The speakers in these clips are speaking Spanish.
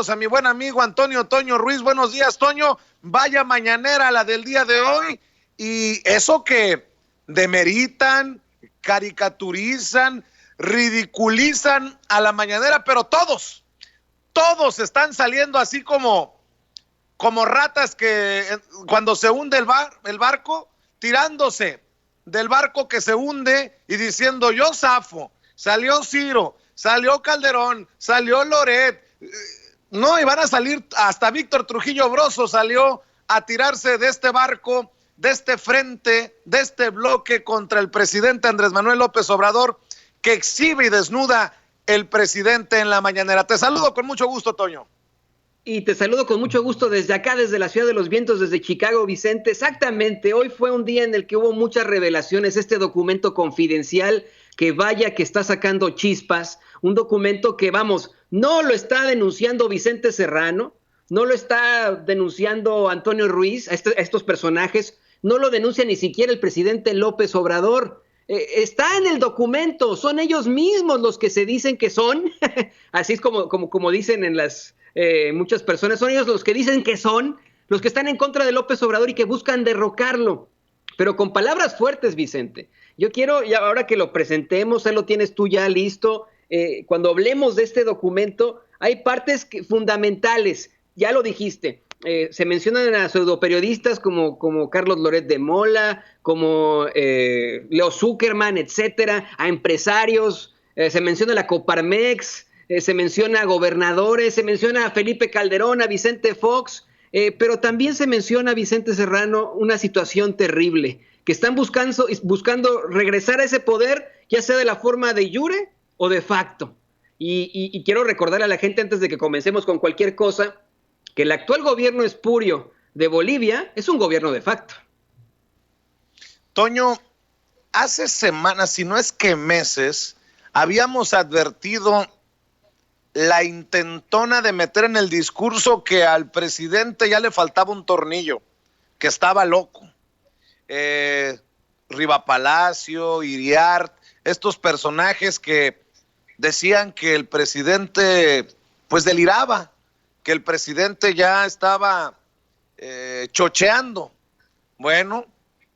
A mi buen amigo Antonio Toño Ruiz. Buenos días, Toño. Vaya mañanera la del día de hoy. Y eso que demeritan, caricaturizan, ridiculizan a la mañanera, pero todos están saliendo así como ratas que cuando se hunde el barco, tirándose del barco que se hunde y diciendo yo zafo. Salió Ciro, salió Calderón, salió Loret. No, y van a salir, hasta Víctor Trujillo Broso salió a tirarse de este barco, de este frente, de este bloque contra el presidente Andrés Manuel López Obrador, que exhibe y desnuda el presidente en la mañanera. Te saludo con mucho gusto, Toño. Y te saludo con mucho gusto desde acá, desde la Ciudad de los Vientos, desde Chicago, Vicente. Exactamente, hoy fue un día en el que hubo muchas revelaciones, este documento confidencial que vaya que está sacando chispas, un documento que, vamos, no lo está denunciando Vicente Serrano, no lo está denunciando Antonio Ruiz, a estos personajes, no lo denuncia ni siquiera el presidente López Obrador. Está en el documento, son ellos mismos los que se dicen que son, así es como dicen en las muchas personas, son ellos los que dicen que son, los que están en contra de López Obrador y que buscan derrocarlo, pero con palabras fuertes, Vicente. Yo quiero, y ahora que lo presentemos, lo tienes tú ya listo, cuando hablemos de este documento, hay partes fundamentales, ya lo dijiste. Se mencionan a pseudoperiodistas como Carlos Loret de Mola, como Leo Zuckerman, etcétera, a empresarios, se menciona la Coparmex, se menciona a gobernadores, se menciona a Felipe Calderón, a Vicente Fox, pero también se menciona a Vicente Serrano una situación terrible, que están buscando regresar a ese poder, ya sea de la forma de jure o de facto. Y quiero recordarle a la gente, antes de que comencemos con cualquier cosa, que el actual gobierno espurio de Bolivia es un gobierno de facto. Toño, hace semanas, si no es que meses, habíamos advertido la intentona de meter en el discurso que al presidente ya le faltaba un tornillo, que estaba loco. Riva Palacio, Iriart, estos personajes que decían que el presidente pues deliraba, que el presidente ya estaba chocheando. Bueno,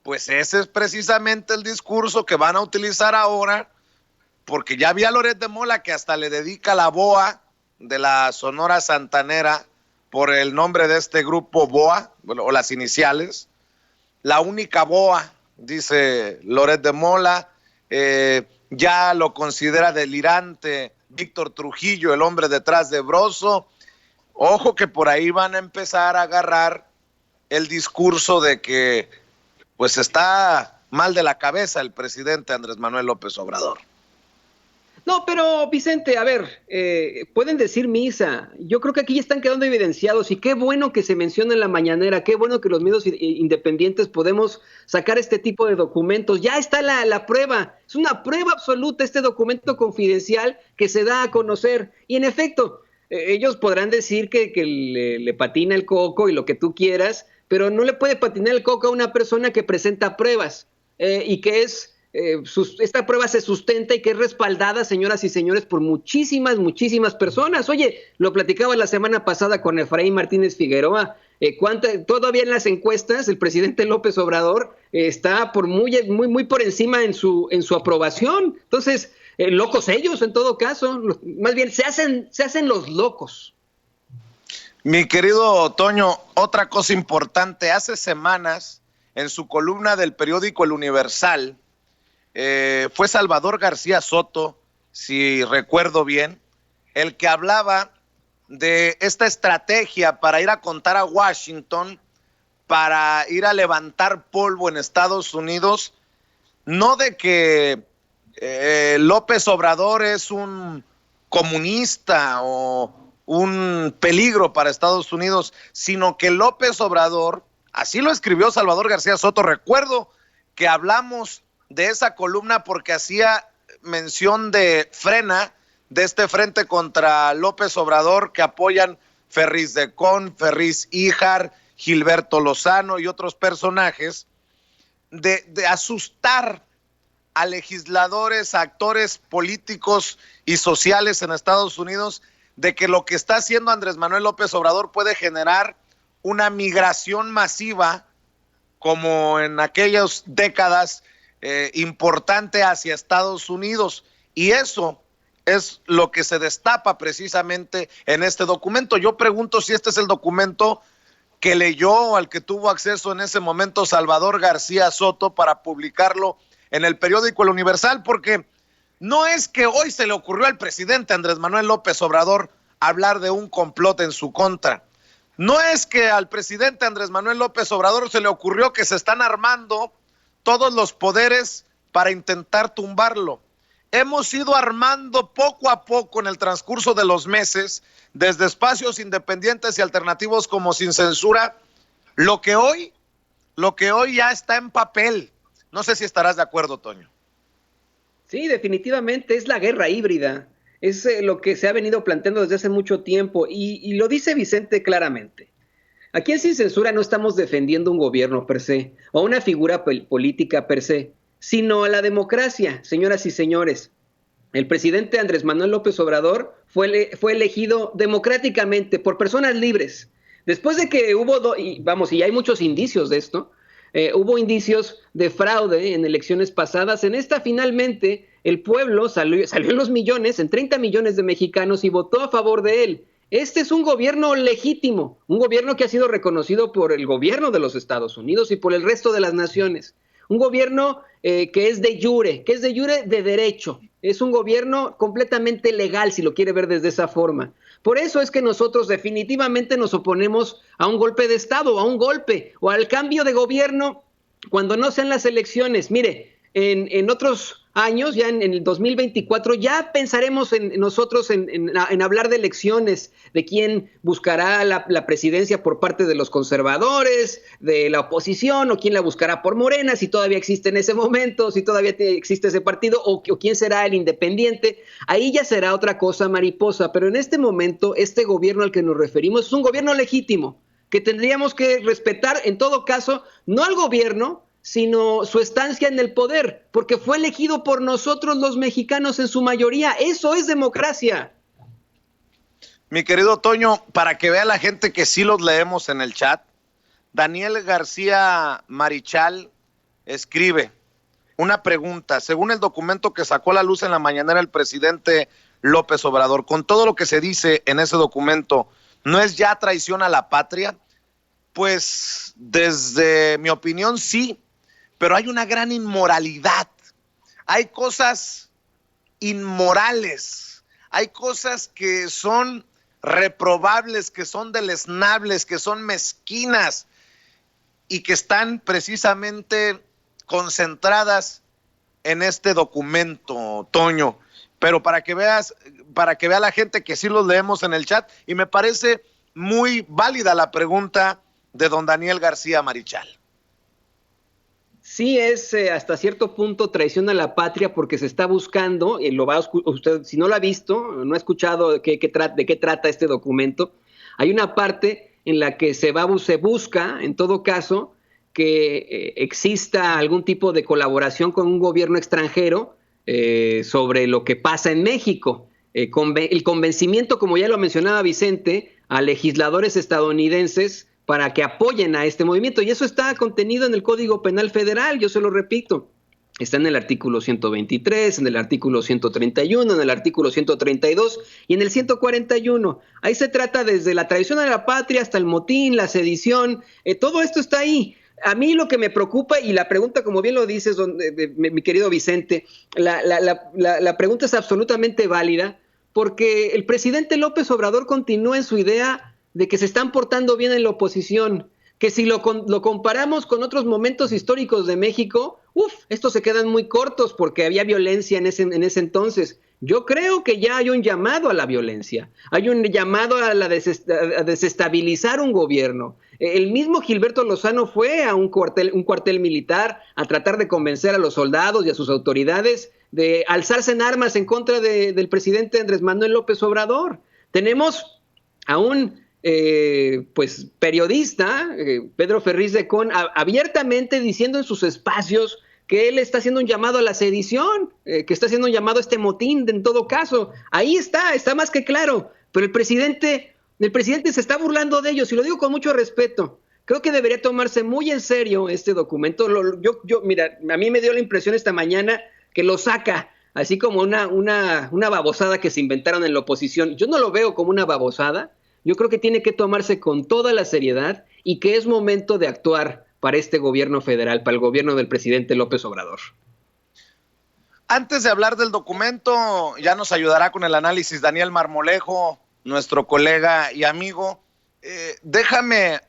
pues ese es precisamente el discurso que van a utilizar ahora, porque ya vi a Loret de Mola que hasta le dedica la BOA de la Sonora Santanera por el nombre de este grupo BOA, o las iniciales, la única BOA, dice Loret de Mola. Ya lo considera delirante Víctor Trujillo, el hombre detrás de Broso. Ojo que por ahí van a empezar a agarrar el discurso de que pues está mal de la cabeza el presidente Andrés Manuel López Obrador. No, pero Vicente, a ver, pueden decir misa. Yo creo que aquí ya están quedando evidenciados y qué bueno que se menciona en la mañanera, qué bueno que los medios independientes podemos sacar este tipo de documentos. Ya está la prueba, es una prueba absoluta este documento confidencial que se da a conocer. Y en efecto, ellos podrán decir que le patina el coco y lo que tú quieras, pero no le puede patinar el coco a una persona que presenta pruebas y que es... esta prueba se sustenta y que es respaldada, señoras y señores, por muchísimas personas. Oye, lo platicaba la semana pasada con Efraín Martínez Figueroa. Todavía en las encuestas el presidente López Obrador está muy por encima en su aprobación. Entonces, locos ellos en todo caso, más bien se hacen los locos. Mi querido Toño, otra cosa importante, hace semanas en su columna del periódico El Universal, fue Salvador García Soto, si recuerdo bien, el que hablaba de esta estrategia para ir a contar a Washington, para ir a levantar polvo en Estados Unidos, no de que López Obrador es un comunista o un peligro para Estados Unidos, sino que López Obrador, así lo escribió Salvador García Soto, recuerdo que hablamos de esa columna porque hacía mención de Frena, de este frente contra López Obrador que apoyan Ferriz de Con, Ferriz Híjar, Gilberto Lozano y otros personajes, de asustar a legisladores, a actores políticos y sociales en Estados Unidos, de que lo que está haciendo Andrés Manuel López Obrador puede generar una migración masiva, como en aquellas décadas, importante hacia Estados Unidos. Y eso es lo que se destapa precisamente en este documento. Yo pregunto si este es el documento que leyó o al que tuvo acceso en ese momento Salvador García Soto para publicarlo en el periódico El Universal, porque no es que hoy se le ocurrió al presidente Andrés Manuel López Obrador hablar de un complot en su contra. No es que al presidente Andrés Manuel López Obrador se le ocurrió que se están armando todos los poderes para intentar tumbarlo. Hemos ido armando poco a poco en el transcurso de los meses, desde espacios independientes y alternativos como Sin Censura, lo que hoy ya está en papel. No sé si estarás de acuerdo, Toño. Sí, definitivamente es la guerra híbrida. Es lo que se ha venido planteando desde hace mucho tiempo y lo dice Vicente claramente. Aquí en Sin Censura no estamos defendiendo un gobierno per se o una figura política per se, sino a la democracia, señoras y señores. El presidente Andrés Manuel López Obrador fue elegido democráticamente por personas libres. Después de que hubo, y hay muchos indicios de esto, hubo indicios de fraude en elecciones pasadas. En esta finalmente el pueblo salió en los millones, en 30 millones de mexicanos y votó a favor de él. Este es un gobierno legítimo, un gobierno que ha sido reconocido por el gobierno de los Estados Unidos y por el resto de las naciones. Un gobierno que es de jure de derecho. Es un gobierno completamente legal, si lo quiere ver desde esa forma. Por eso es que nosotros definitivamente nos oponemos a un golpe de Estado, a un golpe o al cambio de gobierno cuando no sean las elecciones. Mire, en otros años, ya en el 2024, ya pensaremos nosotros en hablar de elecciones, de quién buscará la presidencia por parte de los conservadores, de la oposición, o quién la buscará por Morena, si todavía existe en ese momento, si todavía existe ese partido, o quién será el independiente. Ahí ya será otra cosa mariposa, pero en este momento, este gobierno al que nos referimos es un gobierno legítimo, que tendríamos que respetar en todo caso, no al gobierno, sino su estancia en el poder, porque fue elegido por nosotros los mexicanos en su mayoría. Eso es democracia. Mi querido Toño, para que vea la gente que sí los leemos en el chat, Daniel García Marichal escribe una pregunta. Según el documento que sacó a la luz en la mañanera el presidente López Obrador, con todo lo que se dice en ese documento, ¿no es ya traición a la patria? Pues desde mi opinión sí, pero hay una gran inmoralidad, hay cosas inmorales, hay cosas que son reprobables, que son deleznables, que son mezquinas y que están precisamente concentradas en este documento, Toño. Pero para que vea la gente que sí los leemos en el chat, y me parece muy válida la pregunta de don Daniel García Marichal. Sí, es hasta cierto punto traición a la patria porque se está buscando, y lo va a usted, si no lo ha visto, no ha escuchado de qué trata este documento, hay una parte en la que se busca, en todo caso, que exista algún tipo de colaboración con un gobierno extranjero sobre lo que pasa en México. El convencimiento, como ya lo mencionaba Vicente, a legisladores estadounidenses para que apoyen a este movimiento. Y eso está contenido en el Código Penal Federal, yo se lo repito. Está en el artículo 123, en el artículo 131, en el artículo 132 y en el 141. Ahí se trata desde la traición a la patria hasta el motín, la sedición, todo esto está ahí. A mí lo que me preocupa, y la pregunta, como bien lo dices, mi querido Vicente, la pregunta es absolutamente válida, porque el presidente López Obrador continúa en su idea de que se están portando bien en la oposición, que si lo comparamos con otros momentos históricos de México, estos se quedan muy cortos porque había violencia en ese entonces. Yo creo que ya hay un llamado a la violencia, hay un llamado a desestabilizar un gobierno. El mismo Gilberto Lozano fue a un cuartel militar a tratar de convencer a los soldados y a sus autoridades de alzarse en armas en contra del presidente Andrés Manuel López Obrador. Tenemos a un periodista, Pedro Ferriz de Con, abiertamente diciendo en sus espacios que él está haciendo un llamado a la sedición, que está haciendo un llamado a este motín, en todo caso. Ahí está más que claro. pero el presidente se está burlando de ellos, y lo digo con mucho respeto. Creo que debería tomarse muy en serio este documento. Mira, a mí me dio la impresión esta mañana que lo saca así como una babosada que se inventaron en la oposición. Yo no lo veo como una babosada. Yo creo que tiene que tomarse con toda la seriedad y que es momento de actuar para este gobierno federal, para el gobierno del presidente López Obrador. Antes de hablar del documento, ya nos ayudará con el análisis Daniel Marmolejo, nuestro colega y amigo. Déjame